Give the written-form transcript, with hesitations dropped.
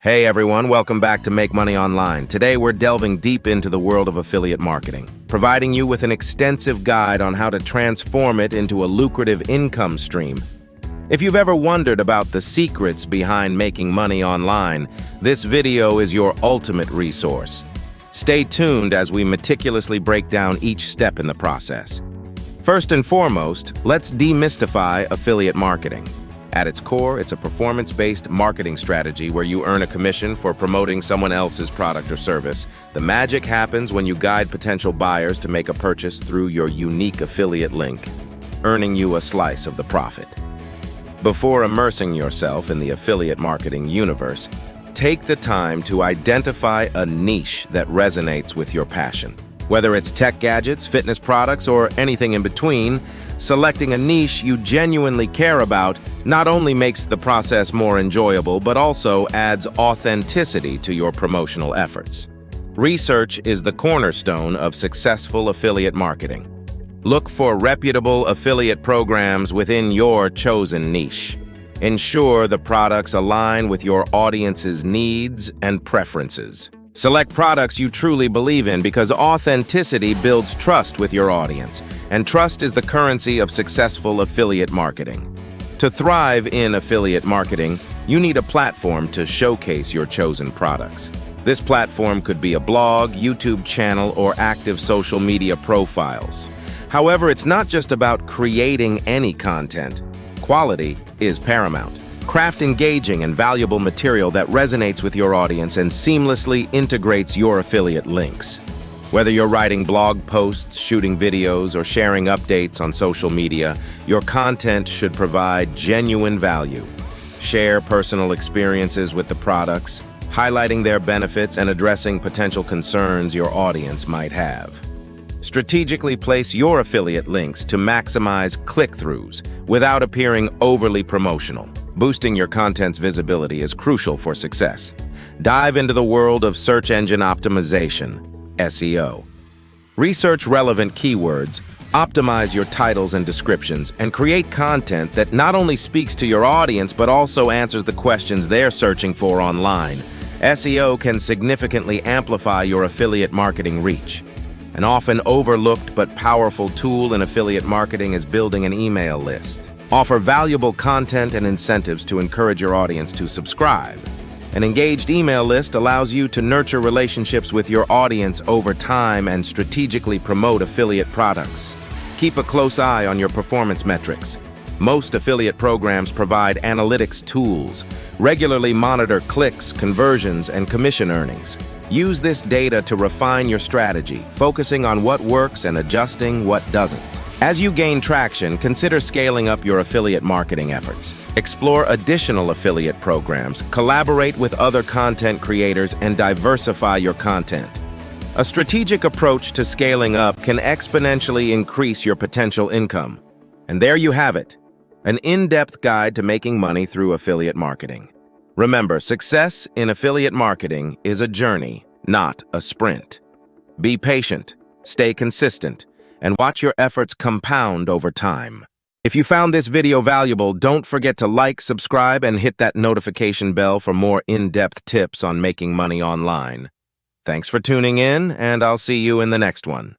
Hey everyone, welcome back to Make Money Online. Today we're delving deep into the world of affiliate marketing, providing you with an extensive guide on how to transform it into a lucrative income stream. If you've ever wondered about the secrets behind making money online, this video is your ultimate resource. Stay tuned as we meticulously break down each step in the process. First and foremost, let's demystify affiliate marketing. At its core, it's a performance-based marketing strategy where you earn a commission for promoting someone else's product or service. The magic happens when you guide potential buyers to make a purchase through your unique affiliate link, earning you a slice of the profit. Before immersing yourself in the affiliate marketing universe, take the time to identify a niche that resonates with your passion. Whether it's tech gadgets, fitness products, or anything in between, selecting a niche you genuinely care about not only makes the process more enjoyable, but also adds authenticity to your promotional efforts. Research is the cornerstone of successful affiliate marketing. Look for reputable affiliate programs within your chosen niche. Ensure the products align with your audience's needs and preferences. Select products you truly believe in because authenticity builds trust with your audience, and trust is the currency of successful affiliate marketing. To thrive in affiliate marketing, you need a platform to showcase your chosen products. This platform could be a blog, YouTube channel, or active social media profiles. However, it's not just about creating any content. Quality is paramount. Craft engaging and valuable material that resonates with your audience and seamlessly integrates your affiliate links. Whether you're writing blog posts, shooting videos, or sharing updates on social media, your content should provide genuine value. Share personal experiences with the products, highlighting their benefits and addressing potential concerns your audience might have. Strategically place your affiliate links to maximize click-throughs without appearing overly promotional. Boosting your content's visibility is crucial for success. Dive into the world of search engine optimization, SEO. Research relevant keywords, optimize your titles and descriptions, and create content that not only speaks to your audience but also answers the questions they're searching for online. SEO can significantly amplify your affiliate marketing reach. An often overlooked but powerful tool in affiliate marketing is building an email list. Offer valuable content and incentives to encourage your audience to subscribe. An engaged email list allows you to nurture relationships with your audience over time and strategically promote affiliate products. Keep a close eye on your performance metrics. Most affiliate programs provide analytics tools. Regularly monitor clicks, conversions, and commission earnings. Use this data to refine your strategy, focusing on what works and adjusting what doesn't. As you gain traction, consider scaling up your affiliate marketing efforts. Explore additional affiliate programs, collaborate with other content creators, and diversify your content. A strategic approach to scaling up can exponentially increase your potential income. And there you have it, an in-depth guide to making money through affiliate marketing. Remember, success in affiliate marketing is a journey, not a sprint. Be patient, stay consistent, and watch your efforts compound over time. If you found this video valuable, don't forget to like, subscribe, and hit that notification bell for more in-depth tips on making money online. Thanks for tuning in, and I'll see you in the next one.